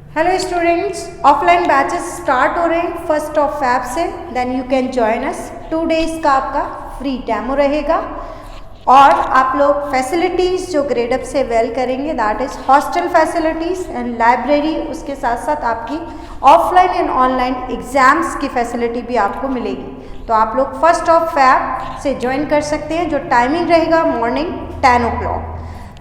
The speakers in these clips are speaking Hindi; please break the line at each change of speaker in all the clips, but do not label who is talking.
Hello students, offline batches start हो रहे हैं 1 फैब से। Then you can join us. 2 days का आपका फ्री डेमो रहेगा और आप लोग फैसिलिटीज़ जो ग्रेडअप से वेल करेंगे, that is hostel facilities and library. उसके साथ साथ आपकी ऑफलाइन एंड ऑनलाइन एग्ज़ाम्स की फैसिलिटी भी आपको मिलेगी। तो आप लोग 1 फैब से ज्वाइन कर सकते हैं, जो टाइमिंग रहेगा मॉर्निंग 10 o'clock।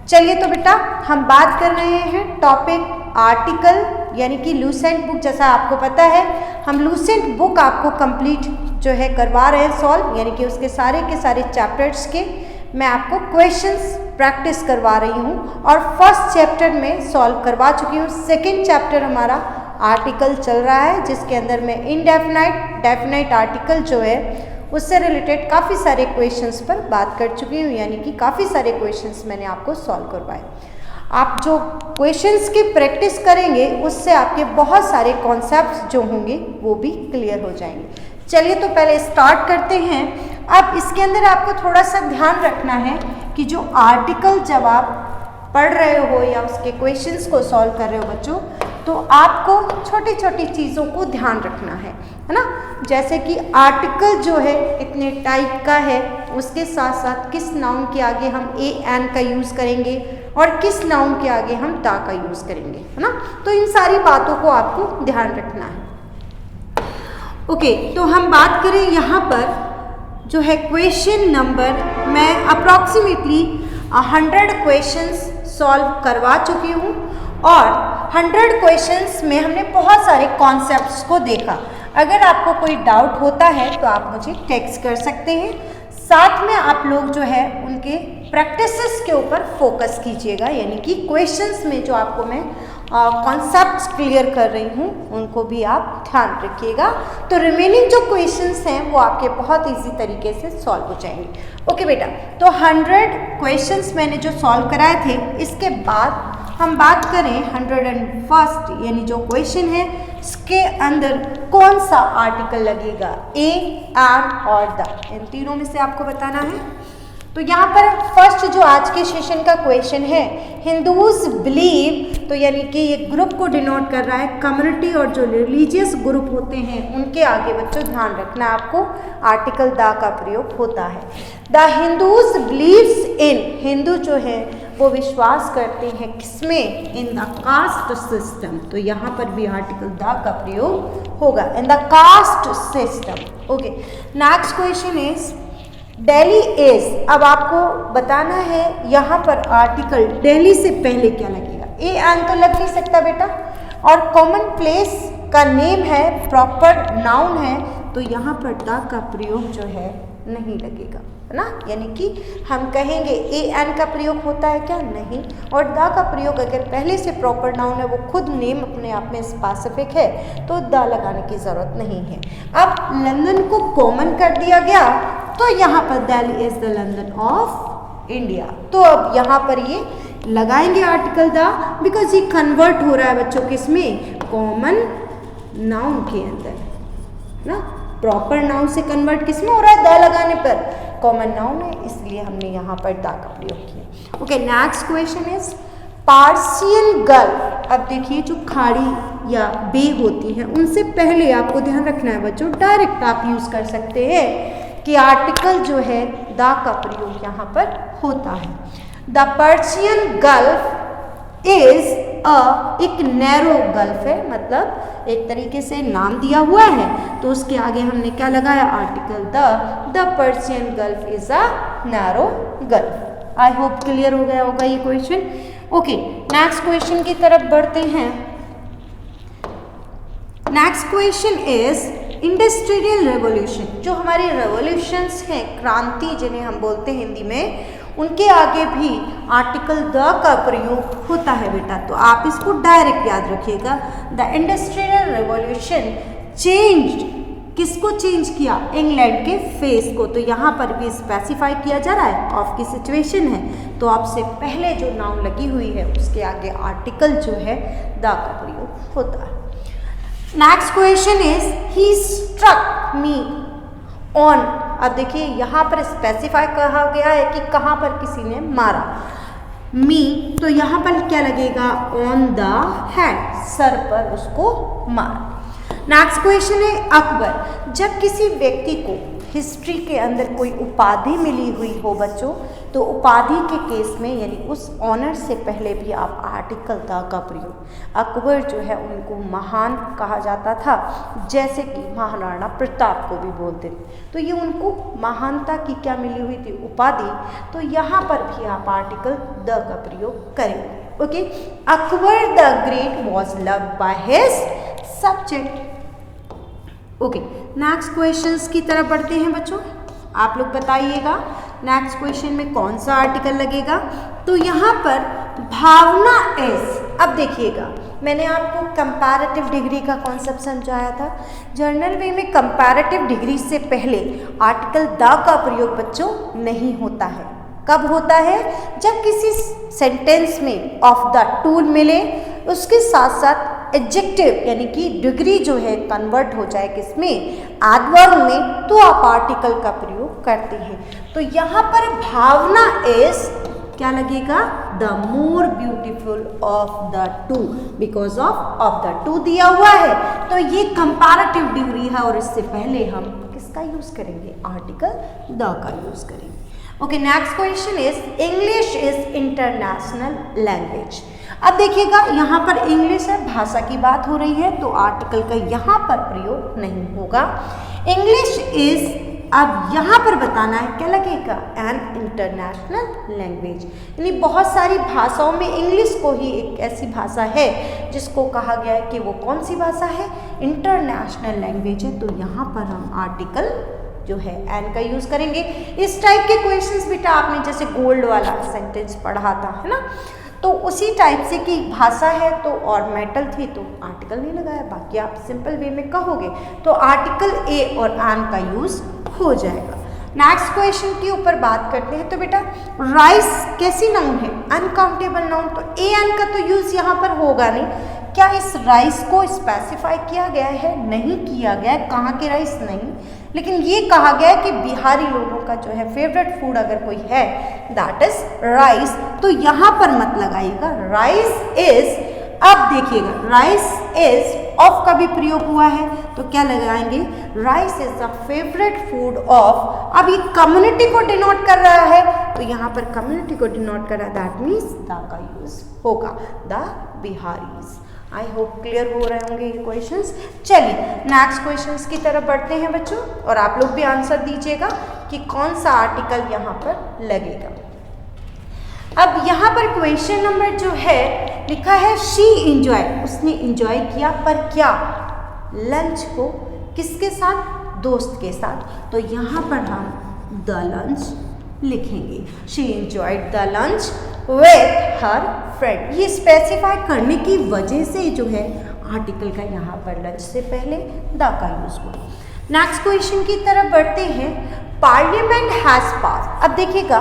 चलिए तो बेटा, हम बात कर रहे हैं टॉपिक आर्टिकल यानी कि लूसेंट बुक। जैसा आपको पता है, हम लूसेंट बुक आपको कंप्लीट जो है करवा रहे हैं सॉल्व, यानी कि उसके सारे के सारे चैप्टर्स के मैं आपको क्वेश्चंस प्रैक्टिस करवा रही हूँ और फर्स्ट चैप्टर में सॉल्व करवा चुकी हूँ। सेकंड चैप्टर हमारा आर्टिकल चल रहा है, जिसके अंदर में इनडेफिनाइट डेफिनाइट आर्टिकल जो है उससे रिलेटेड काफ़ी सारे क्वेश्चंस पर बात कर चुकी हूँ, यानी कि काफ़ी सारे क्वेश्चंस मैंने आपको सॉल्व करवाए। आप जो क्वेश्चंस की प्रैक्टिस करेंगे उससे आपके बहुत सारे कॉन्सेप्ट्स जो होंगे वो भी क्लियर हो जाएंगे। चलिए तो पहले स्टार्ट करते हैं। अब इसके अंदर आपको थोड़ा सा ध्यान रखना है कि जो आर्टिकल जब आप पढ़ रहे हो या उसके क्वेश्चंस को सॉल्व कर रहे हो बच्चों, तो आपको छोटी छोटी चीज़ों को ध्यान रखना है ना। जैसे कि आर्टिकल जो है इतने टाइप का है, उसके साथ साथ किस नाउन के आगे हम ए एन का यूज़ करेंगे और किस नाउन के आगे हम दा का यूज़ करेंगे, है ना। तो इन सारी बातों को आपको ध्यान रखना है। ओके, तो हम बात करें यहाँ पर जो है क्वेश्चन नंबर, मैं अप्रॉक्सीमेटली 100 क्वेश्चंस सॉल्व करवा चुकी हूँ और 100 क्वेश्चंस में हमने बहुत सारे कॉन्सेप्ट्स को देखा। अगर आपको कोई डाउट होता है तो आप मुझे टेक्स्ट कर सकते हैं। साथ में आप लोग जो है उनके प्रैक्टिसेस के ऊपर फोकस कीजिएगा, यानी कि क्वेश्चंस में जो आपको मैं कॉन्सेप्ट्स क्लियर कर रही हूँ उनको भी आप ध्यान रखिएगा। तो रिमेनिंग जो क्वेश्चंस हैं वो आपके बहुत इजी तरीके से सॉल्व हो जाएंगे। ओके बेटा, तो 100 क्वेश्चंस मैंने जो सॉल्व कराए थे, इसके बाद हम बात करें 101st यानी जो क्वेश्चन है, इसके अंदर कौन सा आर्टिकल लगेगा, ए, एन और द, इन तीनों में से आपको बताना है। तो यहाँ पर फर्स्ट जो आज के सेशन का क्वेश्चन है, हिंदूज बिलीव, तो यानी कि ये ग्रुप को डिनोट कर रहा है, कम्युनिटी और जो रिलीजियस ग्रुप होते हैं उनके आगे बच्चों ध्यान रखना आपको आर्टिकल दा का प्रयोग होता है। The Hindus believes in, Hindu जो है वो विश्वास करते हैं किसमें, इन द कास्ट सिस्टम। तो यहाँ पर भी आर्टिकल दा का प्रयोग होगा, in the caste system. Okay, next question is Delhi is. अब आपको बताना है यहाँ पर आर्टिकल दिल्ली से पहले क्या लगेगा, ए एन तो लग नहीं सकता बेटा, और कॉमन प्लेस का नेम है, प्रॉपर नाउन है, तो यहाँ पर द का प्रयोग जो है नहीं लगेगा, है ना। यानी कि हम कहेंगे ए एन का प्रयोग होता है क्या, नहीं, और द का प्रयोग अगर पहले से प्रॉपर नाउन है, वो खुद नेम अपने आप में स्पेसिफिक है, तो द लगाने की ज़रूरत नहीं है। अब लंदन को कॉमन कर दिया गया, तो यहाँ पर Delhi is the London of India. तो अब यहाँ पर ये लगाएंगे आर्टिकल द, बिकॉज ये कन्वर्ट हो रहा है बच्चों किसमें, कॉमन नाउन के अंदर ना। प्रॉपर नाउन से कन्वर्ट किसमें हो रहा है, द लगाने पर, कॉमन नाउन है, इसलिए हमने यहाँ पर द का प्रयोग किया। Okay, next question is Persian gulf. अब देखिए, जो खाड़ी या बे होती है उनसे पहले आपको ध्यान रखना है बच्चों, डायरेक्ट आप यूज कर सकते हैं कि आर्टिकल जो है द का प्रयोग यहाँ पर होता है। द पर्शियन गल्फ इज एक नैरो गल्फ है, मतलब एक तरीके से नाम दिया हुआ है, तो उसके आगे हमने क्या लगाया, article the Persian gulf is a narrow gulf. I hope clear हो गया होगा ये क्वेश्चन। ओके, नेक्स्ट क्वेश्चन की तरफ बढ़ते हैं। Next question is industrial revolution. जो हमारी रेवोल्यूशंस हैं, क्रांति जिन्हें हम बोलते हैं हिंदी में, उनके आगे भी आर्टिकल द का प्रयोग होता है बेटा। तो आप इसको डायरेक्ट याद रखिएगा। द इंडस्ट्रियल रेवोल्यूशन चेंज, किसको चेंज किया, इंग्लैंड के फेस को। तो यहाँ पर भी स्पेसिफाई किया जा रहा है ऑफ की सिचुएशन है, तो आपसे पहले जो नाउन लगी हुई है उसके आगे आर्टिकल जो है द का प्रयोग होता है। Next question is he struck me on. अब देखिए यहाँ पर स्पेसिफाई कहा गया है कि कहाँ पर किसी ने मारा। मी, तो यहाँ पर क्या लगेगा, ऑन द हेड, सर पर उसको मार। नेक्स्ट क्वेश्चन है अकबर। जब किसी व्यक्ति को हिस्ट्री के अंदर कोई उपाधि मिली हुई हो बच्चों, तो उपाधि के केस में यानी उस ऑनर से पहले भी आप आर्टिकल द का प्रयोग, अकबर जो है उनको महान कहा जाता था, जैसे कि महाराणा प्रताप को भी बोलते थे, तो ये उनको महानता की क्या मिली हुई थी, उपाधि, तो यहाँ पर भी आप आर्टिकल द का प्रयोग करेंगे। Okay, Akbar the great was loved by his subject. Okay, next questions की तरफ बढ़ते हैं बच्चों, आप लोग बताइएगा नेक्स्ट क्वेश्चन में कौन सा आर्टिकल लगेगा। तो यहाँ पर भावना एस, अब देखिएगा मैंने आपको कंपैरेटिव डिग्री का कॉन्सेप्ट समझाया था। जर्नल वे में कंपैरेटिव डिग्री से पहले आर्टिकल द का प्रयोग बच्चों नहीं होता है। कब होता है, जब किसी सेंटेंस में ऑफ द टूल मिले, उसके साथ साथ एडजेक्टिव यानी कि डिग्री जो है कन्वर्ट हो जाए किसमें, एडवर्ब में, तो आप आर्टिकल का प्रयोग करते हैं। तो यहाँ पर भावना इज क्या लगेगा, the more beautiful of the two, because of the two दिया हुआ है, तो ये कंपैरेटिव डिग्री है और इससे पहले हम किसका यूज करेंगे, आर्टिकल द का यूज करेंगे। Okay, next question is English is international language. अब देखिएगा यहाँ पर इंग्लिश है, भाषा की बात हो रही है, तो आर्टिकल का यहाँ पर प्रयोग नहीं होगा। इंग्लिश इज, अब यहाँ पर बताना है क्या लगेगा, एन इंटरनेशनल लैंग्वेज, यानी बहुत सारी भाषाओं में इंग्लिश को ही एक ऐसी भाषा है जिसको कहा गया है कि वो कौन सी भाषा है, इंटरनेशनल लैंग्वेज है, तो यहाँ पर हम आर्टिकल जो है एन का यूज करेंगे। इस टाइप के क्वेश्चंस बेटा आपने जैसे गोल्ड वाला सेंटेंस पढ़ा था, है ना, तो उसी टाइप से कि भाषा है तो और मेटल थी तो आर्टिकल नहीं लगाया, बाकी आप सिंपल वे में कहोगे तो आर्टिकल ए और एन का यूज हो जाएगा। नेक्स्ट क्वेश्चन के ऊपर बात करते हैं। तो बेटा राइस कैसी नाउन है, अनकाउंटेबल नाउन, तो ए एन का तो यूज यहाँ पर होगा नहीं। क्या इस राइस को स्पेसिफाई किया गया है, नहीं किया गया है, कहाँ के राइस नहीं, लेकिन ये कहा गया है कि बिहारी लोगों का जो है फेवरेट फूड अगर कोई है दैट इज राइस, तो यहाँ पर मत लगाइएगा राइस इज। अब देखिएगा राइस इज ऑफ का भी प्रयोग हुआ है, तो क्या लगाएंगे, rice is the favourite food of. अब ये कम्युनिटी को डिनोट कर रहा है, तो यहाँ पर कम्युनिटी को डिनोट कर रहा है, दैट मीन्स द का यूज होगा, the Bihari's. I hope clear हो रहे होंगे ये क्वेश्चंस। चलिए नेक्स्ट क्वेश्चंस की तरफ बढ़ते हैं बच्चों, और आप लोग भी आंसर दीजिएगा कि कौन सा आर्टिकल यहाँ पर लगेगा। अब यहाँ पर क्वेश्चन नंबर जो है लिखा है शी इंजॉय, उसने इंजॉय किया, पर क्या, लंच को किसके साथ, दोस्त के साथ, तो यहाँ पर हम द लंच लिखेंगे। She enjoyed the lunch with her friend, ये स्पेसिफाई करने की वजह से जो है आर्टिकल का यहाँ पर लंच से पहले द का यूज हुआ। नेक्स्ट क्वेश्चन की तरफ बढ़ते हैं। पार्लियामेंट हैज पास, अब देखिएगा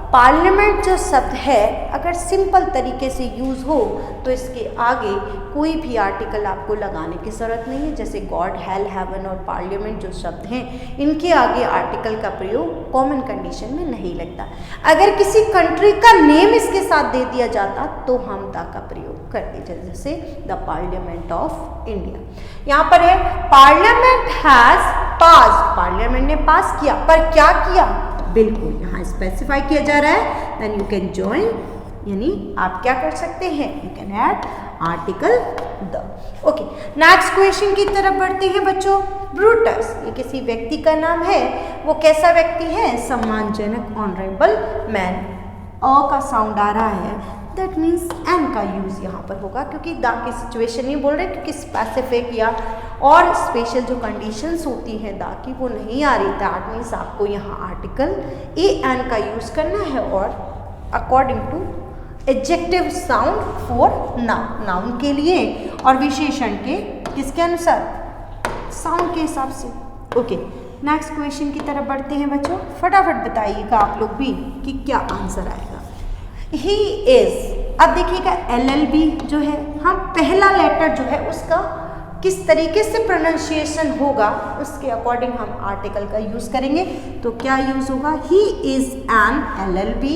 पार्लियामेंट जो शब्द है अगर सिंपल तरीके से यूज़ हो तो इसके आगे कोई भी आर्टिकल आपको लगाने की ज़रूरत नहीं है। जैसे गॉड, हेल, हेवन और पार्लियामेंट जो शब्द हैं इनके आगे आर्टिकल का प्रयोग कॉमन कंडीशन में नहीं लगता। अगर किसी कंट्री का नेम इसके साथ दे दिया जाता तो हम द का प्रयोग करते, जैसे द पार्लियामेंट ऑफ इंडिया। यहाँ पर है पार्लियामेंट हैज़ पास्ड, पार्लियामेंट ने पास किया, पर क्या किया, बिल्कुल यहाँ स्पेसिफाई किया जा रहा है। देन यू कैन ज्वाइन, यानी आप क्या कर सकते हैं, you can add article the. Okay, next question की तरफ बढ़ते हैं बच्चों। ब्रूटस, ये किसी व्यक्ति का नाम है, वो कैसा व्यक्ति है, सम्मानजनक, ऑनरेबल मैन। अ का साउंड आ रहा है, दैट मीन्स एन का यूज यहाँ पर होगा, क्योंकि द की सिचुएशन नहीं बोल रहे, क्योंकि स्पेसिफिक या और स्पेशल जो कंडीशंस होती हैं द की वो नहीं आ रही। दैट मीन्स आपको यहाँ आर्टिकल ए एन का यूज करना है और according to adjective sound for noun, noun के लिए और विशेषण के किसके अनुसार, साउंड के हिसाब से। ओके, नेक्स्ट क्वेश्चन की तरफ बढ़ते हैं बच्चों। फटाफट बताइएगा आप लोग भी कि क्या आंसर आएगा। ही इज, अब देखिएगा LLB जो है, हम पहला लेटर जो है उसका किस तरीके से प्रोनाउंसिएशन होगा उसके अकॉर्डिंग हम आर्टिकल का यूज करेंगे। तो क्या यूज होगा, he is an LLB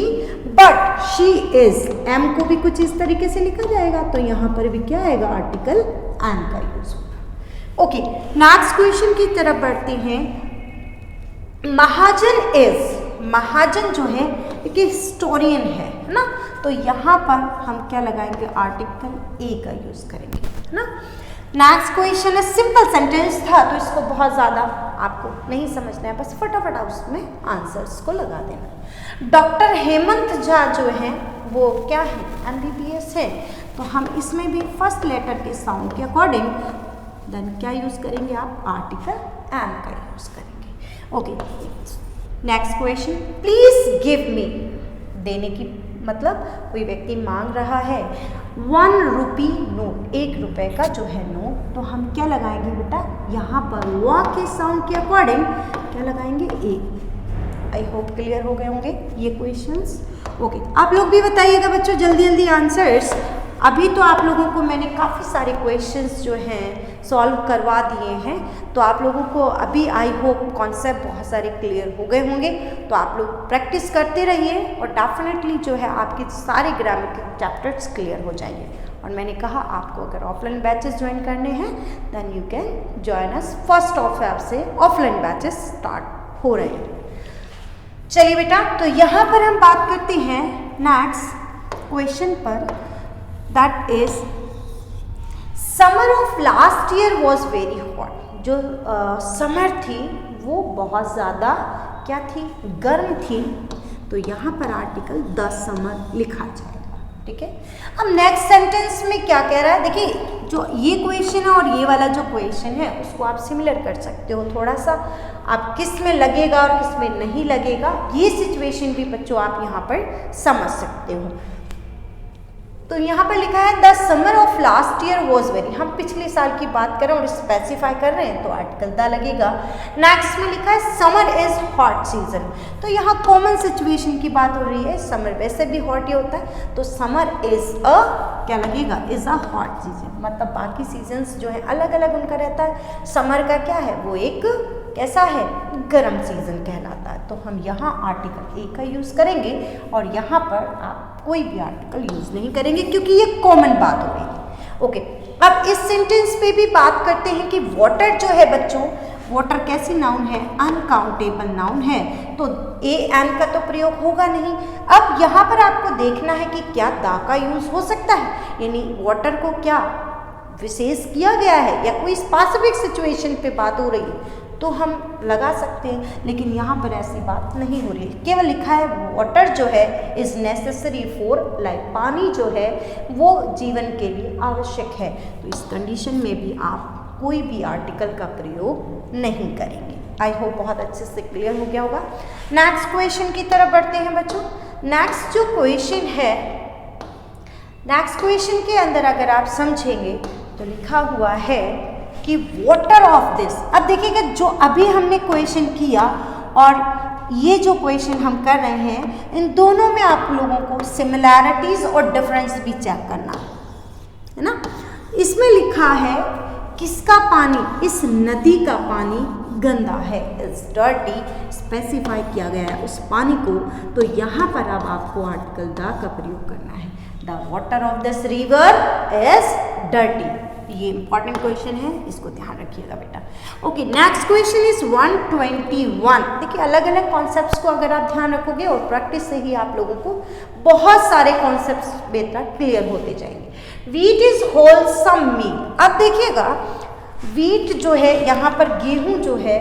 but she is, M को भी कुछ इस तरीके से लिखा जाएगा, तो यहाँ पर भी क्या आएगा, आर्टिकल एन का यूज होगा। ओके, नेक्स्ट क्वेश्चन की तरफ बढ़ते हैं। महाजन इज, महाजन जो है एक हिस्टोरियन है ना, तो यहाँ पर हम क्या लगाएंगे, आर्टिकल ए का यूज करेंगे, है ना। नेक्स्ट क्वेश्चन है, सिंपल सेंटेंस था तो इसको बहुत ज़्यादा आपको नहीं समझना है, बस फटाफट उसमें आंसर्स को लगा देना। डॉक्टर हेमंत झा जो है वो क्या है, MBBS है, तो हम इसमें भी फर्स्ट लेटर के साउंड के अकॉर्डिंग देन क्या यूज़ करेंगे आप, आर्टिकल एन का यूज़ करेंगे। Okay, next question, please give me, देने की मतलब कोई व्यक्ति मांग रहा है 1 रुपी नोट, 1 रुपए का जो है नोट, तो हम क्या लगाएंगे बेटा, यहाँ पर वा के साउंड के अकॉर्डिंग क्या लगाएंगे, ए। आई होप क्लियर हो गए होंगे ये क्वेश्चंस। ओके, आप लोग भी बताइएगा बच्चों जल्दी जल्दी आंसर्स। अभी तो आप लोगों को मैंने काफ़ी सारे क्वेश्चंस जो हैं सॉल्व करवा दिए हैं, तो आप लोगों को अभी आई होप कॉन्सेप्ट बहुत सारे क्लियर हो गए होंगे। तो आप लोग प्रैक्टिस करते रहिए और डेफिनेटली जो है आपके सारे ग्रामर के चैप्टर्स क्लियर हो जाएंगे। और मैंने कहा आपको अगर ऑफलाइन बैचेस ज्वाइन करने हैं then you can join us, 1 Feb से ऑफलाइन बैचेस स्टार्ट हो रहे हैं। चलिए बेटा, तो यहाँ पर हम बात करते हैं नेक्स्ट क्वेश्चन पर, that is summer of last year was very hot. जो समर थी वो बहुत ज़्यादा क्या थी, गर्म थी, तो यहाँ पर आर्टिकल द समर लिखा जाएगा, ठीक है। अब नेक्स्ट सेंटेंस में क्या कह रहा है, देखिए जो ये क्वेश्चन है और ये वाला जो क्वेश्चन है उसको आप सिमिलर कर सकते हो, थोड़ा सा आप किस में लगेगा और किस में नहीं लगेगा, ये सिचुएशन भी बच्चों आप यहाँ पर समझ सकते हो। तो यहाँ पर लिखा है the summer of last year was very, हम पिछले साल की बात कर रहे हैं और स्पेसिफाई कर रहे हैं तो आर्टिकल द लगेगा। नेक्स्ट में लिखा है समर इज हॉट सीजन, तो यहाँ कॉमन सिचुएशन की बात हो रही है, समर वैसे भी हॉट ही होता है, तो समर इज अ क्या लगेगा, इज अ हॉट सीजन, मतलब बाकी सीजन्स जो है अलग अलग उनका रहता है, समर का क्या है वो एक कैसा है, गर्म सीजन कहलाता है। तो हम यहाँ आर्टिकल ए का यूज़ करेंगे और यहाँ पर आप कोई भी आर्टिकल यूज़ नहीं करेंगे क्योंकि ये कॉमन बात हो रही है। ओके, अब इस सेंटेंस पे भी बात करते हैं कि वाटर जो है बच्चों, वाटर कैसी नाउन है, अनकाउंटेबल नाउन है, तो ए एन का तो प्रयोग होगा नहीं। अब यहाँ पर आपको देखना है कि क्या दा का यूज़ हो सकता है, यानी वाटर को क्या विशेष किया गया है या कोई स्पेसिफिक सिचुएशन पे बात हो रही है तो हम लगा सकते हैं, लेकिन यहाँ पर ऐसी बात नहीं हो रही है, केवल लिखा है वाटर जो है इज़ नेसेसरी फॉर लाइफ, पानी जो है वो जीवन के लिए आवश्यक है। तो इस कंडीशन में भी आप कोई भी आर्टिकल का प्रयोग नहीं करेंगे। आई होप बहुत अच्छे से क्लियर हो गया होगा। नेक्स्ट क्वेश्चन की तरफ बढ़ते हैं बच्चों। नेक्स्ट जो क्वेश्चन है, नेक्स्ट क्वेश्चन के अंदर अगर आप समझेंगे तो लिखा हुआ है कि वाटर ऑफ दिस। अब देखिएगा जो अभी हमने क्वेश्चन किया और ये जो क्वेश्चन हम कर रहे हैं, इन दोनों में आप लोगों को सिमिलैरिटीज और डिफरेंस भी चेक करना है ना। इसमें लिखा है किसका पानी, इस नदी का पानी गंदा है, इज डर्टी, स्पेसिफाई किया गया है उस पानी को, तो यहाँ पर अब आपको आर्टिकल द का प्रयोग करना है। The water of this river is dirty, ये इंपॉर्टेंट क्वेश्चन है, इसको ध्यान रखिएगा बेटा। Okay, next question is 121। देखिए अलग अलग कॉन्सेप्ट्स को अगर आप ध्यान रखोगे और प्रैक्टिस से ही आप लोगों को बहुत सारे कॉन्सेप्ट्स बेटा क्लियर होते जाएंगे। वीट इज होलसम मील। अब देखिएगा वीट जो है यहाँ पर गेहूं जो है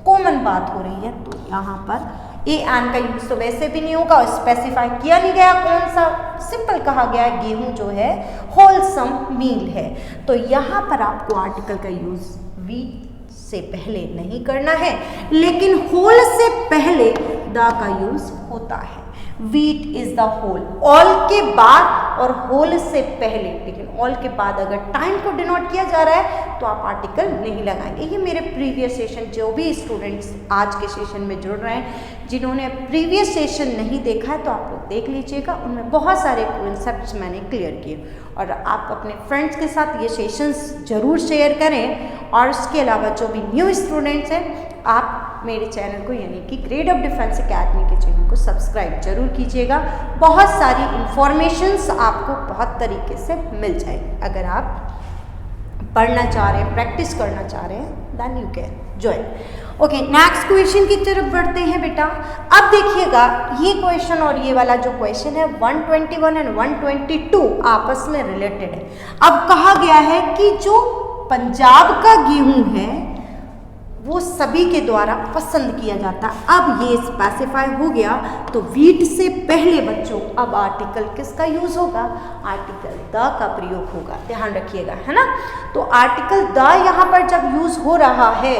कॉमन बात हो रही है, तो यहाँ पर ए एन का यूज तो वैसे भी नहीं होगा और स्पेसिफाई किया नहीं गया कौन सा, सिंपल कहा गया है गेहूं जो है होलसम मील है, तो यहाँ पर आपको आर्टिकल का यूज वीट से पहले नहीं करना है, लेकिन होल से पहले द का यूज होता है। Wheat is the whole, all के बाद और होल से पहले, लेकिन ऑल के बाद अगर टाइम को डिनोट किया जा रहा है तो आप आर्टिकल नहीं लगाएंगे। ये मेरे प्रीवियस सेशन जो भी स्टूडेंट्स आज के सेशन में जुड़ रहे हैं जिन्होंने प्रीवियस सेशन नहीं देखा है तो आप लोग देख लीजिएगा, उनमें बहुत सारे कॉन्सेप्ट्स मैंने क्लियर किए। और आप अपने फ्रेंड्स के साथ ये सेशंस ज़रूर शेयर करें। और उसके अलावा जो भी न्यू स्टूडेंट्स हैं, आप मेरे चैनल को यानी कि ग्रेड ऑफ डिफेंस एकेडमी के चैनल को सब्सक्राइब जरूर कीजिएगा। बहुत सारी इंफॉर्मेशंस आपको बहुत तरीके से मिल जाएगी। अगर आप पढ़ना चाह रहे हैं, प्रैक्टिस करना चाह रहे हैं, then you can join. Okay, next question की तरफ बढ़ते हैं बेटा। अब देखिएगा, ये क्वेश्चन और ये वाला जो क्वेश्चन है 121 एंड 122 आपस में रिलेटेड है। अब कहा गया है कि जो पंजाब का गेहूं है वो सभी के द्वारा पसंद किया जाता है। अब ये स्पेसिफाई हो गया, तो वीट से पहले बच्चों अब आर्टिकल किसका यूज होगा? आर्टिकल द का प्रयोग होगा, ध्यान रखिएगा, है ना। तो आर्टिकल द यहाँ पर जब यूज हो रहा है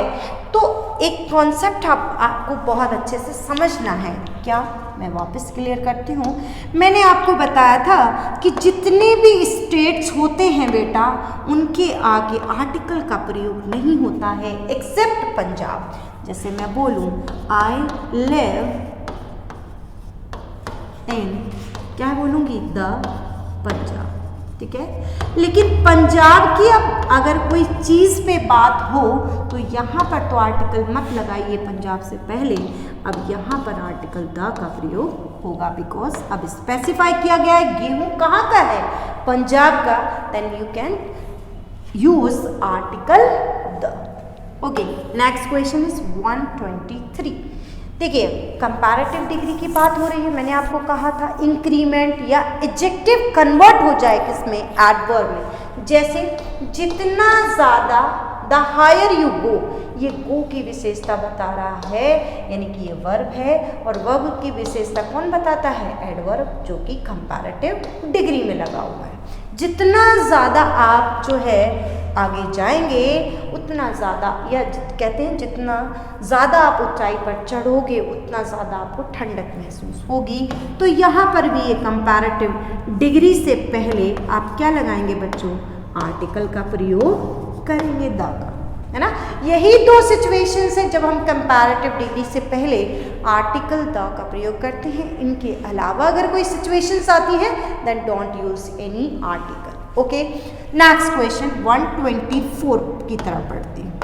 तो एक कॉन्सेप्ट आपको बहुत अच्छे से समझना है। क्या? मैं वापस क्लियर करती हूँ। मैंने आपको बताया था कि जितने भी स्टेट्स होते हैं बेटा, उनके आगे आर्टिकल का प्रयोग नहीं होता है एक्सेप्ट पंजाब। जैसे मैं बोलूँ आई लिव इन, क्या बोलूँगी? द पंजाब, ठीक है। लेकिन पंजाब की अब अगर कोई चीज़ पे बात हो तो यहाँ पर तो आर्टिकल मत लगाइए पंजाब से पहले, अब यहाँ पर आर्टिकल द का प्रयोग होगा, बिकॉज अब स्पेसिफाई किया गया है गेहूं कहाँ का है? पंजाब का। Then you can use article the. Okay, next question is 123। देखिए, कंपैरेटिव डिग्री की बात हो रही है। मैंने आपको कहा था इंक्रीमेंट या एडजेक्टिव कन्वर्ट हो जाए किसमें? एडवर्ब में। जैसे जितना ज़्यादा, द हायर यू गो, ये गो की विशेषता बता रहा है, यानी कि ये वर्ब है। और वर्ब की विशेषता कौन बताता है? एडवर्ब, जो कि कंपैरेटिव डिग्री में लगा हुआ है। जितना ज़्यादा आप जो है आगे जाएंगे उतना ज़्यादा, या कहते हैं जितना ज़्यादा आप ऊंचाई पर चढ़ोगे उतना ज़्यादा आपको ठंडक महसूस होगी। तो यहाँ पर भी ये कंपैरेटिव डिग्री से पहले आप क्या लगाएंगे बच्चों? आर्टिकल का प्रयोग करेंगे, द का, है ना। यही दो सिचुएशंस है जब हम कंपैरेटिव डिग्री से पहले आर्टिकल द का प्रयोग करते हैं। इनके अलावा अगर कोई सिचुएशंस आती है then don't use any article. Okay, next question 124 की तरफ बढ़ती हैं।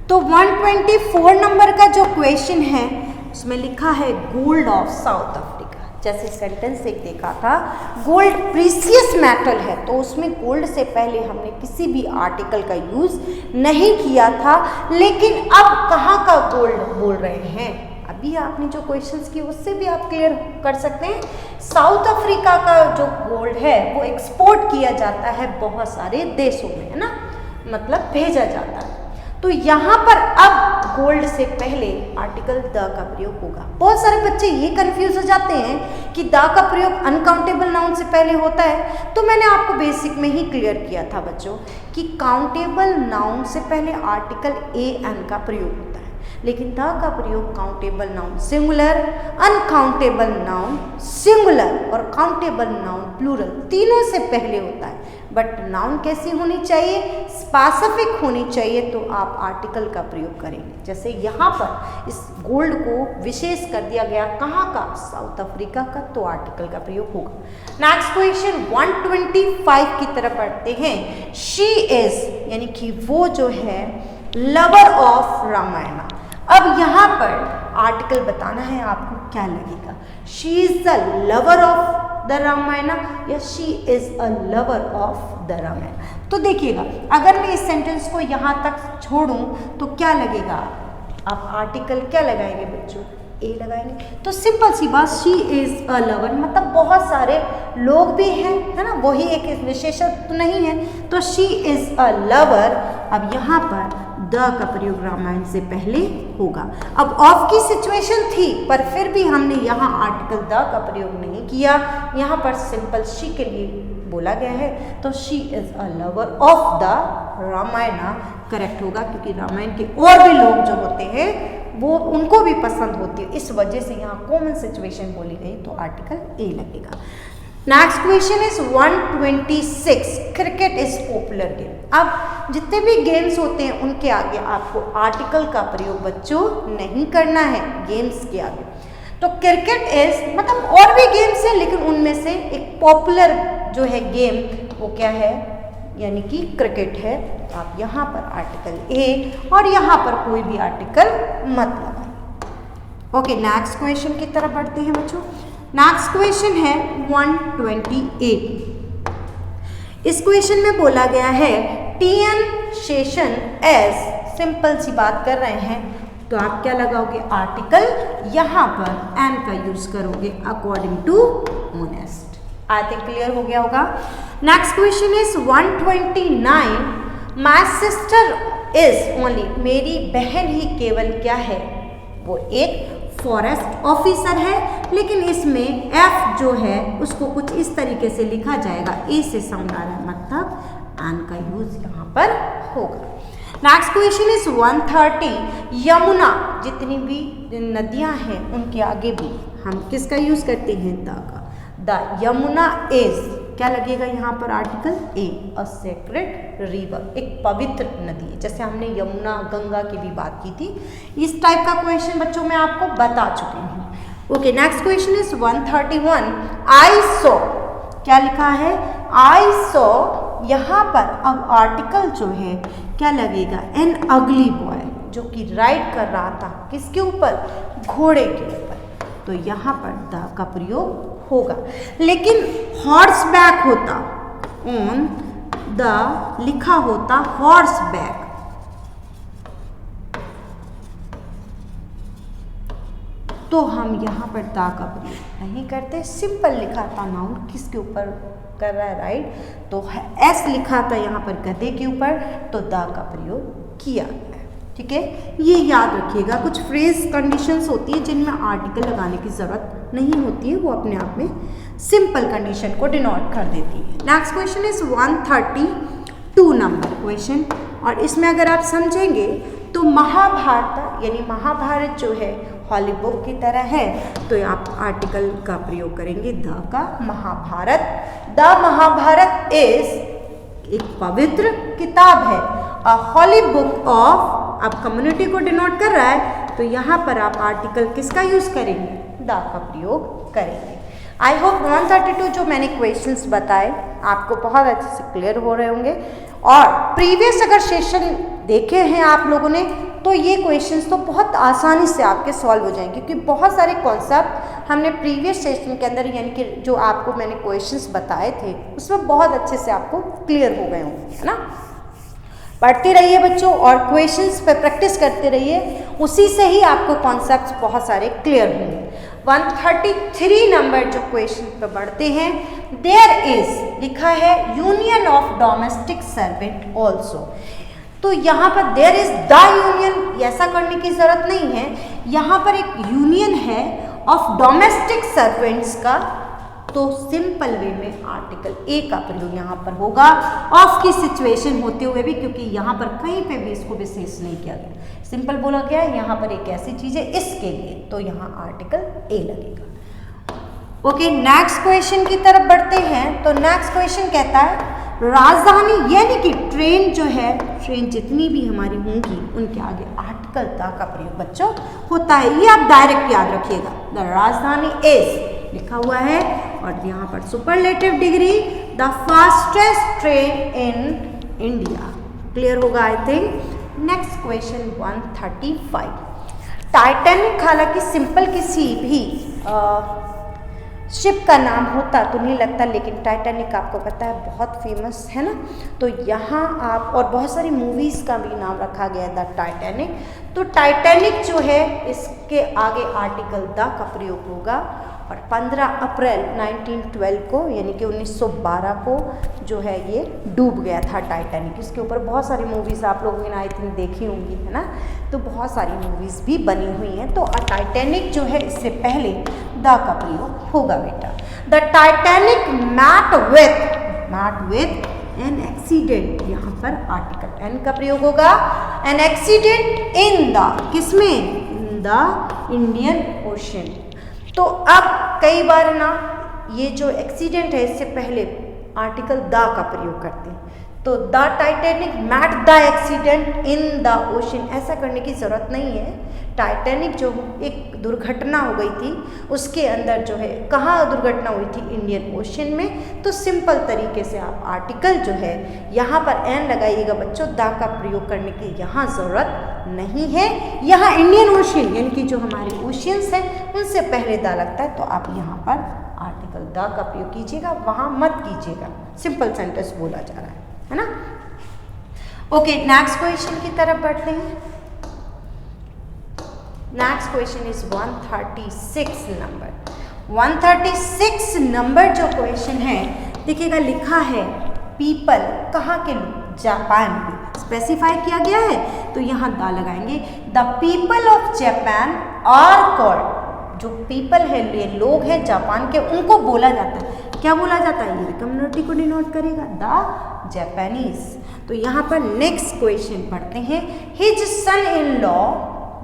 तो 124 नंबर का जो क्वेश्चन है उसमें लिखा है गोल्ड ऑफ साउथ अफ्रीका। जैसे सेंटेंस एक देखा था, गोल्ड प्रीसियस मेटल है, तो उसमें गोल्ड से पहले हमने किसी भी आर्टिकल का यूज नहीं किया था। लेकिन अब कहाँ का गोल्ड बोल रहे हैं? अभी आपने जो क्वेश्चंस किए उससे भी आप क्लियर कर सकते हैं। साउथ अफ्रीका का जो गोल्ड है वो एक्सपोर्ट किया जाता है बहुत सारे देशों में, है ना, मतलब भेजा जाता है। तो यहाँ पर अब गोल्ड से पहले आर्टिकल द का प्रयोग होगा। बहुत सारे बच्चे ये कंफ्यूज हो जाते हैं कि द का प्रयोग अनकाउंटेबल नाउन से पहले होता है। तो मैंने आपको बेसिक में ही क्लियर किया था बच्चों कि काउंटेबल नाउन से पहले आर्टिकल ए एन का प्रयोग होता है, लेकिन द का प्रयोग countable noun singular, uncountable noun singular और काउंटेबल नाउन प्लूरल तीनों से पहले होता है। बट नाउन कैसी होनी चाहिए? स्पेसिफिक होनी चाहिए, तो आप आर्टिकल का प्रयोग करेंगे। जैसे यहाँ पर इस गोल्ड को विशेष कर दिया गया, कहाँ का? साउथ अफ्रीका का, तो आर्टिकल का प्रयोग होगा। नेक्स्ट क्वेश्चन 125 की तरफ बढ़ते हैं। शी इज, यानी कि वो जो है लवर ऑफ रामायण। अब यहाँ पर आर्टिकल बताना है आपको, क्या लगेगा? She is the lover of the Ramayana या she is a lover of the Ramayana. तो देखिएगा, अगर मैं इस सेंटेंस को यहाँ तक छोड़ूं तो क्या लगेगा? आप आर्टिकल क्या लगाएंगे बच्चों? ए लगाएंगे। तो सिंपल सी बात, शी इज अ लवर मतलब बहुत सारे लोग भी हैं, है ना, वही एक विशेषण तो नहीं है। तो शी इज अ लवर। अब यहाँ पर द का प्रयोग रामायण से पहले होगा। अब ऑफ की सिचुएशन थी, पर फिर भी हमने यहाँ आर्टिकल द का प्रयोग नहीं किया, यहाँ पर सिंपल शी के लिए बोला गया है। तो she is a lover of the Ramayana correct होगा, क्योंकि रामायण के और भी लोग जो होते हैं वो उनको भी पसंद होती है, इस वजह से यहाँ कॉमन सिचुएशन बोली गई, तो आर्टिकल ए लगेगा। Next question is 126, cricket is popular game. अब जितने भी गेम्स होते हैं उनके आगे आपको आर्टिकल का प्रयोग बच्चों नहीं करना है, गेम्स के आगे। तो क्रिकेट इज मतलब और भी गेम्स हैं, लेकिन उनमें से एक पॉपुलर जो है गेम वो क्या है, यानी कि क्रिकेट है। तो आप यहाँ पर आर्टिकल ए और यहाँ पर कोई भी आर्टिकल मत लगाएं। ओके, नेक्स्ट क्वेश्चन की तरफ बढ़ते हैं बच्चों। नेक्स्ट क्वेश्चन है 128। इस क्वेश्चन में बोला गया है टीएन शेषन एस, सिंपल सी बात कर रहे हैं, तो आप क्या लगाओगे, आर्टिकल यहाँ पर एन का यूज करोगे according to honest. I think clear हो गया होगा। Next question is 129, my sister is only, मेरी बहन ही केवल क्या है, वो एक फॉरेस्ट ऑफिसर है, लेकिन इसमें एफ जो है उसको कुछ इस तरीके से लिखा जाएगा, ए से साउंड आ रहा है, मतलब एन का यूज यहाँ पर होगा। नेक्स्ट क्वेश्चन इज 130, यमुना, जितनी भी नदियां हैं उनके आगे भी हम किसका यूज करते हैं, द का। द यमुना इज क्या लगेगा यहाँ पर, article a, a sacred river, एक पवित्र नदी है। जैसे हमने यमुना गंगा की भी बात की थी, इस टाइप का क्वेश्चन बच्चों मैं आपको बता चुकी हूँ। Okay, next question is 131, I saw, क्या लिखा है, आई सॉ, यहाँ पर अब आर्टिकल जो है क्या लगेगा, एन अगली बॉय, जो कि राइड कर रहा था किसके ऊपर, घोड़े के ऊपर, तो यहाँ पर द का प्रयोग होगा। लेकिन हॉर्स बैक होता, ऑन द लिखा होता हॉर्स बैक, तो हम यहाँ पर दा का प्रयोग नहीं करते। सिंपल लिखा था नाउन किसके ऊपर कर रहा है, राइट, तो एस लिखा था यहाँ पर गधे के ऊपर, तो दा का प्रयोग किया गया। ठीक है, ये याद रखिएगा। कुछ फ्रेज कंडीशंस होती है जिनमें आर्टिकल लगाने की ज़रूरत नहीं होती है, वो अपने आप में सिंपल कंडीशन को डिनोट कर देती है। Next question is 132 number question, और इसमें अगर आप समझेंगे तो महाभारत, यानी महाभारत जो है हॉली बुक की तरह है, तो आप आर्टिकल का प्रयोग करेंगे द का, महाभारत। द महाभारत इज एक पवित्र किताब है, अ हॉली बुक ऑफ, अब कम्युनिटी को डिनोट कर रहा है, तो यहाँ पर आप आर्टिकल किसका यूज करेंगे, द का प्रयोग करेंगे। आई होप 132 जो मैंने क्वेश्चंस बताए आपको बहुत अच्छे से क्लियर हो रहे होंगे, और प्रीवियस अगर सेशन देखे हैं आप लोगों ने तो ये क्वेश्चंस तो बहुत आसानी से आपके सॉल्व हो जाएंगे, क्योंकि बहुत सारे कॉन्सेप्ट हमने प्रीवियस सेशन के अंदर, यानी कि जो आपको मैंने क्वेश्चंस बताए थे उसमें बहुत अच्छे से आपको क्लियर हो गए होंगे, है ना। पढ़ते रहिए बच्चों और क्वेश्चंस पे प्रैक्टिस करते रहिए, उसी से ही आपको कॉन्सेप्ट्स बहुत सारे क्लियर होंगे। 133 नंबर जो क्वेश्चन पे बढ़ते हैं, देयर इज लिखा है union of domestic servant also, तो यहाँ पर देयर इज द यूनियन, ऐसा करने की जरूरत नहीं है, यहाँ पर एक यूनियन है ऑफ डोमेस्टिक सर्वेंट्स का, तो सिंपल वे में आर्टिकल ए का प्रयोग यहाँ पर होगा, ऑफ की सिचुएशन होते हुए भी, क्योंकि यहाँ पर कहीं पे भी इसको विशेष नहीं किया गया, सिंपल बोला गया है यहाँ पर एक ऐसी चीज है इसके लिए, तो यहाँ आर्टिकल ए लगेगा। ओके, नेक्स्ट क्वेश्चन की तरफ बढ़ते हैं। तो नेक्स्ट क्वेश्चन कहता है राजधानी, यानी कि ट्रेन जो है, ट्रेन जितनी भी हमारी होंगी उनके आगे आर्टिकल द का प्रयोग बच्चों होता है, ये आप डायरेक्ट याद रखिएगा। द राजधानी इज लिखा हुआ है, और यहाँ पर superlative degree, the fastest train in India, clear होगा I think. Next question 135, Titanic हालांकि सिंपल किसी भी शिप का नाम होता तो नहीं लगता, लेकिन टाइटैनिक आपको पता है बहुत फेमस है ना, तो यहाँ आप, और बहुत सारी मूवीज़ का भी नाम रखा गया द टाइटैनिक, तो टाइटैनिक जो है इसके आगे आर्टिकल द का प्रयोग होगा, और 15 अप्रैल 1912 को, यानी कि 1912 को जो है ये डूब गया था टाइटैनिक। इसके ऊपर बहुत सारी मूवीज़ आप लोगों ने आई थिंक देखी होंगी, है ना, तो बहुत सारी मूवीज़ भी बनी हुई हैं। तो टाइटैनिक जो है इससे पहले द का प्रयोग होगा बेटा। The Titanic met with an accident, यहाँ पर आर्टिकल एन का प्रयोग होगा, एन एक्सीडेंट इन द, किसमें, इन द इंडियन ओशन। तो अब कई बार ना ये जो एक्सीडेंट है इससे पहले आर्टिकल द का प्रयोग करते हैं। तो the Titanic met the accident in the ocean, ऐसा करने की ज़रूरत नहीं है। टाइटैनिक जो एक दुर्घटना हो गई थी उसके अंदर जो है कहाँ दुर्घटना हुई थी, इंडियन ओशन में। तो सिंपल तरीके से आप आर्टिकल जो है यहाँ पर एन लगाइएगा बच्चों, द का प्रयोग करने की यहाँ ज़रूरत नहीं है। यहाँ इंडियन ओशन यानी कि जो हमारे ओशियंस हैं उनसे पहले द लगता है, तो आप यहाँ पर आर्टिकल द का प्रयोग कीजिएगा, वहाँ मत कीजिएगा। सिंपल सेंटेंस बोला जा रहा है ना। ओके, नेक्स्ट क्वेश्चन की तरफ बढ़ते हैं। Next question is 136 number. 136 number जो क्वेश्चन है देखिएगा, लिखा है पीपल, कहाँ के लोग, जापान के, स्पेसिफाई किया गया है तो यहाँ द लगाएंगे। The people of Japan are called, जो पीपल है ये लोग हैं जापान के, उनको बोला जाता है, क्या बोला जाता है, ये कम्युनिटी को डिनोट करेगा, द जापानीज। तो यहाँ पर नेक्स्ट क्वेश्चन पढ़ते हैं। हिज सन इन लॉ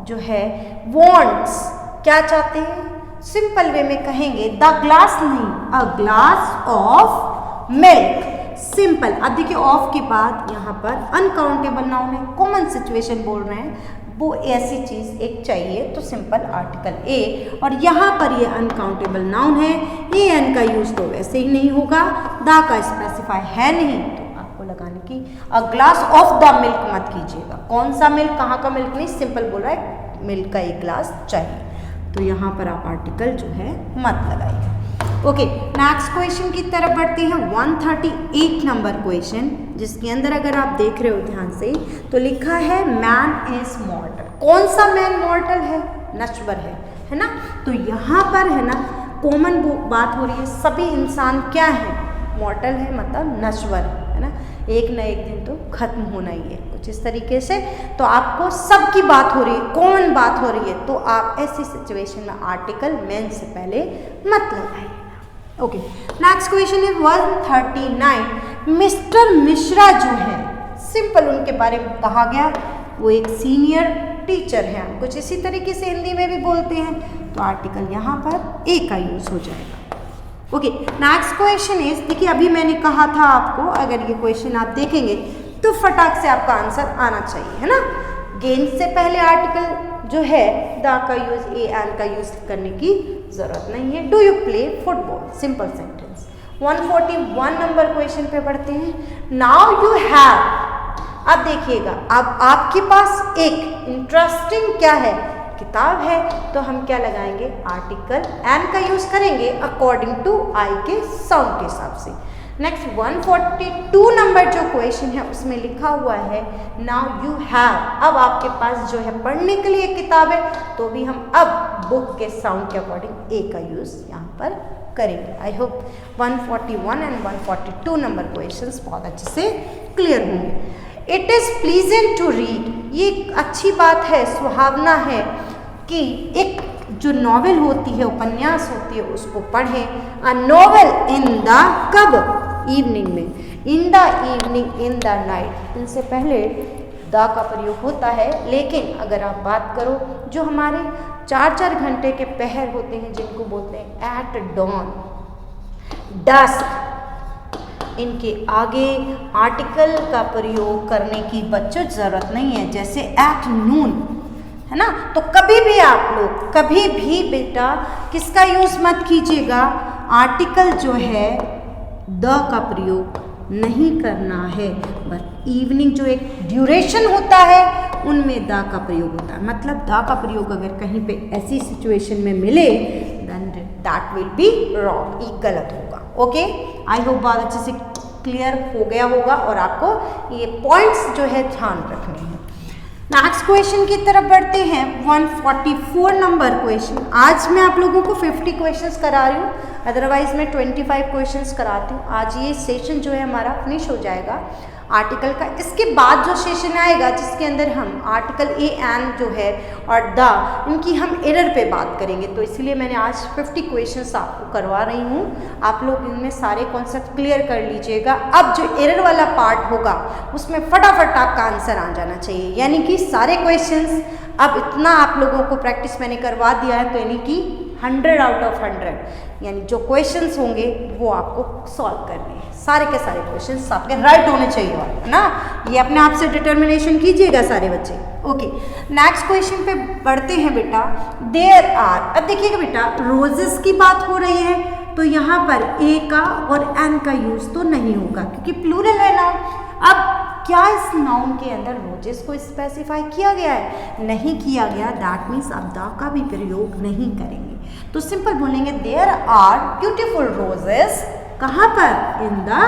जो है वॉन्ट्स, क्या चाहते हैं, सिंपल वे में कहेंगे द ग्लास नहीं, a glass of milk. Simple. अब देखिए ऑफ के बाद यहाँ पर अनकाउंटेबल नाउन है, कॉमन सिचुएशन बोल रहे हैं, वो ऐसी चीज़ एक चाहिए तो सिंपल आर्टिकल ए, और यहाँ पर ये अनकाउंटेबल नाउन है, ए एन का यूज तो वैसे ही नहीं होगा, द का स्पेसिफाई है नहीं, तो आपको लगाने की a glass of the milk मत कीजिएगा। कौन सा मिल्क, कहाँ का मिल्क नहीं, सिंपल बोल रहा है मिल्क का एक ग्लास चाहिए, तो यहाँ पर आप आर्टिकल जो है मत लगाइए। ओके, नेक्स्ट क्वेश्चन की तरफ बढ़ते हैं। 138 नंबर क्वेश्चन, जिसके अंदर अगर आप देख रहे हो ध्यान से तो लिखा है मैन इज मॉर्टल। कौन सा मैन मॉर्टल है, नश्वर है ना। तो यहाँ पर है ना कॉमन बात हो रही है, सभी इंसान क्या है, मॉर्टल है, मतलब नश्वर है ना, एक न एक दिन तो खत्म होना ही है, कुछ इस तरीके से। तो आपको सबकी बात हो रही है, कॉमन बात हो रही है, तो आप ऐसी सिचुएशन में आर्टिकल मैन से पहले मत लगाइए। Okay, next question is 139। Mister Mishra जो है, सिंपल उनके बारे में कहा गया, वो एक सीनियर टीचर हैं, कुछ इसी तरीके से हिंदी में भी बोलते हैं, तो आर्टिकल यहाँ पर ए का यूज हो जाएगा। ओके, नेक्स्ट क्वेश्चन इज, देखिए अभी मैंने कहा था आपको अगर ये क्वेश्चन आप देखेंगे तो फटाक से आपका आंसर आना चाहिए, है ना। गेंद से पहले आर्टिकल जो है द का यूज, ए एन का यूज करने की जरूरत नहीं है। Do you play football, simple sentence. 141 number question पे पढ़ते हैं। नाउ यू हैव, अब देखिएगा अब आपके पास एक इंटरेस्टिंग क्या है, किताब है, तो हम क्या लगाएंगे, आर्टिकल एन का यूज करेंगे अकॉर्डिंग टू आई के साउंड के हिसाब से। नेक्स्ट 142 नंबर जो क्वेश्चन है उसमें लिखा हुआ है नाउ यू हैव, अब आपके पास जो है पढ़ने के लिए किताब है, तो भी हम अब बुक के साउंड के अकॉर्डिंग ए का यूज यहाँ पर करेंगे। I hope 141 and 142 number questions बहुत अच्छे से क्लियर होंगे। It is pleasant to read, ये अच्छी बात है, सुहावना है कि एक जो नॉवेल होती है, उपन्यास होती है, उसको पढ़ें। अ नॉवेल इन द कब, इवनिंग में, in the evening, in the night, इनसे पहले द का प्रयोग होता है। लेकिन अगर आप बात करो जो हमारे 4-4 घंटे के पहर होते हैं जिनको बोलते हैं एट डॉन, डस्क, इनके आगे आर्टिकल का प्रयोग करने की बच्चों ज़रूरत नहीं है, जैसे एट नून, है ना। तो कभी भी आप लोग, कभी भी बेटा किसका यूज़ मत कीजिएगा, आर्टिकल जो है द का प्रयोग नहीं करना है। बट इवनिंग जो एक ड्यूरेशन होता है उनमें द का प्रयोग होता है, मतलब द का प्रयोग अगर कहीं पे ऐसी सिचुएशन में मिले then that will be wrong, ये गलत होगा। ओके, आई होप बहुत अच्छे से क्लियर हो गया होगा और आपको ये पॉइंट्स जो है ध्यान रखने हैं। नेक्स्ट क्वेश्चन की तरफ बढ़ते हैं। 144 नंबर क्वेश्चन, आज मैं आप लोगों को 50 क्वेश्चंस करा रही हूँ, अदरवाइज मैं 25 क्वेश्चंस कराती हूँ। आज ये सेशन जो है हमारा फिनिश हो जाएगा आर्टिकल का। इसके बाद जो सेशन आएगा जिसके अंदर हम आर्टिकल ए एन जो है और द, इनकी हम एरर पे बात करेंगे, तो इसलिए मैंने आज 50 क्वेश्चंस आपको करवा रही हूँ। आप लोग इनमें सारे कॉन्सेप्ट क्लियर कर लीजिएगा। अब जो एरर वाला पार्ट होगा उसमें फटाफट आपका आंसर आ जाना चाहिए, यानी कि सारे क्वेश्चंस अब इतना आप लोगों को प्रैक्टिस मैंने करवा दिया है, तो यानी कि 100 आउट ऑफ 100, यानी जो क्वेश्चंस होंगे वो आपको सॉल्व करने हैं। सारे के सारे क्वेश्चंस आपके राइट होने चाहिए, है ना। ये अपने आप से डिटर्मिनेशन कीजिएगा सारे बच्चे। ओके, नेक्स्ट क्वेश्चन पे बढ़ते हैं बेटा। देयर आर, अब देखिएगा बेटा, रोजेस की बात हो रही है तो यहाँ पर ए का और एन का यूज तो नहीं होगा क्योंकि प्लूरल है ना। अब क्या इस नाउन के अंदर रोजेस को स्पेसिफाई किया गया है? नहीं किया गया, दैट मीन्स आप द का भी प्रयोग नहीं करेंगे। तो सिंपल बोलेंगे देयर आर ब्यूटीफुल रोजेस, कहाँ पर? In the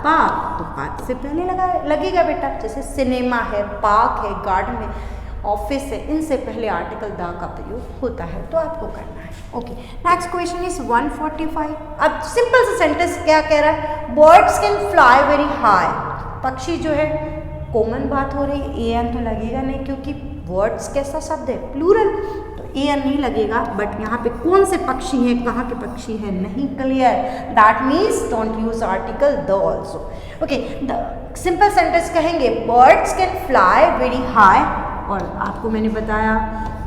park. तो पार्क से पहले लगेगा बेटा, जैसे सिनेमा है, पार्क है, गार्डन है, ऑफिस है, इनसे पहले आर्टिकल द का प्रयोग होता है, तो आपको करना है। Okay, next question is 145। अब सिंपल सा सेंटेंस क्या कह रहा है? Birds can fly very high, पक्षी जो है, कॉमन बात हो रही है, ए एन तो लगेगा नहीं क्योंकि वर्ड्स कैसा शब्द है? प्लूरल, तो ए एन नहीं लगेगा। बट यहाँ पे कौन से पक्षी हैं, कहाँ के पक्षी हैं, नहीं clear, that means don't use article the also. Okay, the simple sentence कहेंगे birds can fly very high, और आपको मैंने बताया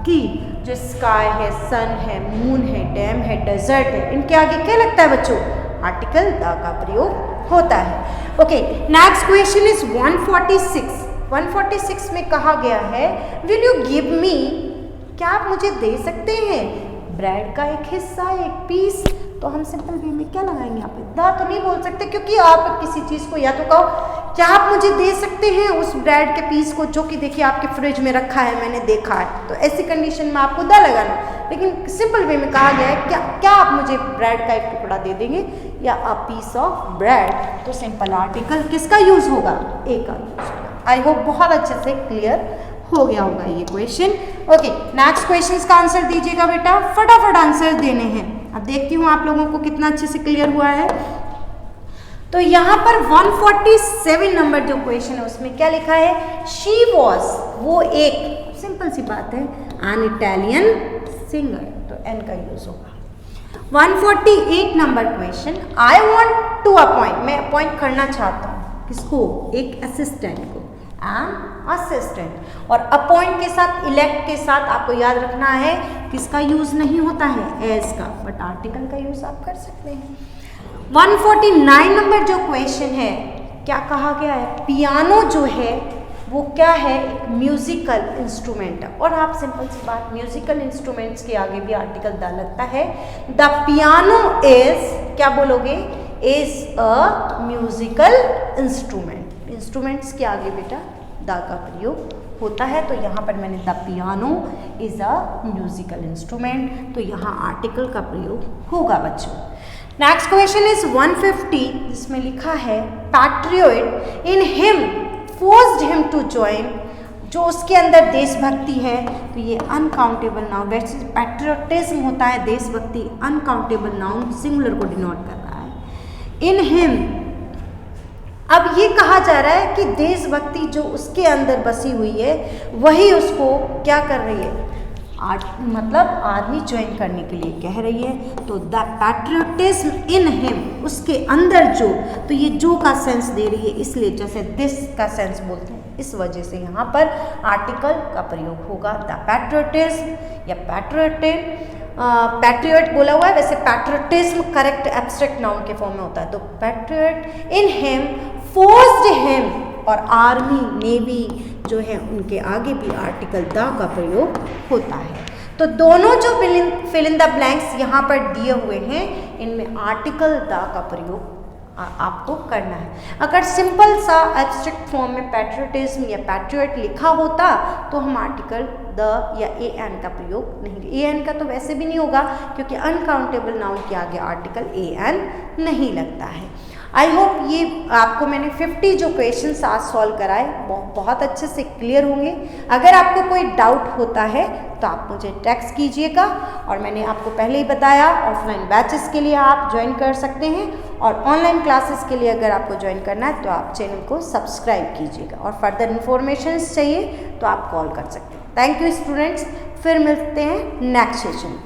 कि जो स्काई है, सन है, मून है, डैम है, डेजर्ट है, इनके आगे क्या लगता है बच्चों? आर्टिकल द का प्रयोग होता है। Okay, next question is 146। 146 में कहा गया है विल यू गिव मी, क्या आप मुझे दे सकते हैं ब्रेड का एक हिस्सा, एक पीस? तो हम सिंपल वे में क्या लगाएंगे? यहाँ पे द तो नहीं बोल सकते क्योंकि आप किसी चीज़ को या तो कहो क्या आप मुझे दे सकते हैं उस ब्रेड के पीस को जो कि देखिए आपके फ्रिज में रखा है, मैंने देखा है, तो ऐसी कंडीशन में आपको द लगाना। लेकिन सिंपल वे में कहा गया है क्या आप मुझे ब्रेड का एक टुकड़ा दे देंगे या अ पीस ऑफ ब्रेड, तो सिंपल आर्टिकल किसका यूज होगा? ए का यूज होगा। आई होप बहुत अच्छे से क्लियर हो गया होगा ये क्वेश्चन। ओके, नेक्स्ट क्वेश्चन का आंसर दीजिएगा बेटा, फटाफट आंसर देने हैं। अब देखती हूँ आप लोगों को कितना अच्छे से क्लियर हुआ है। तो यहाँ पर 147 नंबर जो क्वेश्चन है उसमें क्या लिखा है? शी वॉज, वो एक, सिंपल सी बात है, एन इटालियन सिंगर, तो एन का यूज होगा। 148 number question, I want to appoint, मैं अपॉइंट करना चाहता हूँ किसको? एक असिस्टेंट को, एन असिस्टेंट। और अपॉइंट के साथ, इलेक्ट के साथ आपको याद रखना है किसका यूज नहीं होता है? एज का, बट आर्टिकल का यूज आप कर सकते हैं। 149 नंबर जो क्वेश्चन है, क्या कहा गया है? पियानो जो है वो क्या है? एक म्यूजिकल इंस्ट्रूमेंट है, और आप सिंपल सी बात, म्यूजिकल इंस्ट्रूमेंट्स के आगे भी आर्टिकल द लगता है। द पियानो इज, क्या बोलोगे? Is a musical instrument. Instruments के आगे बेटा द का प्रयोग होता है, तो यहाँ पर मैंने the piano is a musical instrument, तो यहाँ आर्टिकल का प्रयोग होगा बच्चों। नेक्स्ट क्वेश्चन इज 150, जिसमें लिखा है patriot in him forced him to join, जो उसके अंदर देशभक्ति है, तो ये अनकाउंटेबल नाउन, वैसे पैट्रियटिज्म होता है देशभक्ति, अनकाउंटेबल नाउन सिंगुलर को डिनोट कर रहा है। इन हिम, अब ये कहा जा रहा है कि देशभक्ति जो उसके अंदर बसी हुई है वही उसको क्या कर रही है? मतलब आर्मी ज्वाइन करने के लिए कह रही है, तो द पैट्रियटिज्म इन हिम, उसके अंदर जो, तो ये जो का सेंस दे रही है, इसलिए जैसे दिस का सेंस बोलते हैं, इस वजह से यहाँ पर आर्टिकल का प्रयोग होगा। द पैट्रियटिज्म या पैट्रियट बोला हुआ है, वैसे पैट्रियटिज्म करेक्ट एब्स्ट्रैक्ट नाउन के फॉर्म में होता है, तो patriot in him forced him, और आर्मी नेवी जो है उनके आगे भी आर्टिकल द का प्रयोग होता है। तो दोनों जो फिल इन द ब्लैंक्स यहाँ पर दिए हुए हैं, इनमें आर्टिकल द का प्रयोग आपको करना है। अगर सिंपल सा एब्स्ट्रैक्ट फॉर्म में पैट्रियटिज्म या पैट्रियट लिखा होता तो हम आर्टिकल द या ए एन का प्रयोग नहीं, ए एन का तो वैसे भी नहीं होगा क्योंकि अनकाउंटेबल नाउन के आगे आर्टिकल ए एन नहीं लगता है। आई होप ये आपको मैंने 50 जो क्वेश्चंस आज सॉल्व कराए बहुत अच्छे से क्लियर होंगे। अगर आपको कोई डाउट होता है तो आप मुझे टेक्स्ट कीजिएगा, और मैंने आपको पहले ही बताया ऑफलाइन बैचेस के लिए आप ज्वाइन कर सकते हैं, और ऑनलाइन क्लासेस के लिए अगर आपको ज्वाइन करना है तो आप चैनल को सब्सक्राइब कीजिएगा, और फर्दर इन्फॉर्मेशन चाहिए तो आप कॉल कर सकते हैं। थैंक यू स्टूडेंट्स, फिर मिलते हैं नेक्स्ट सेशन।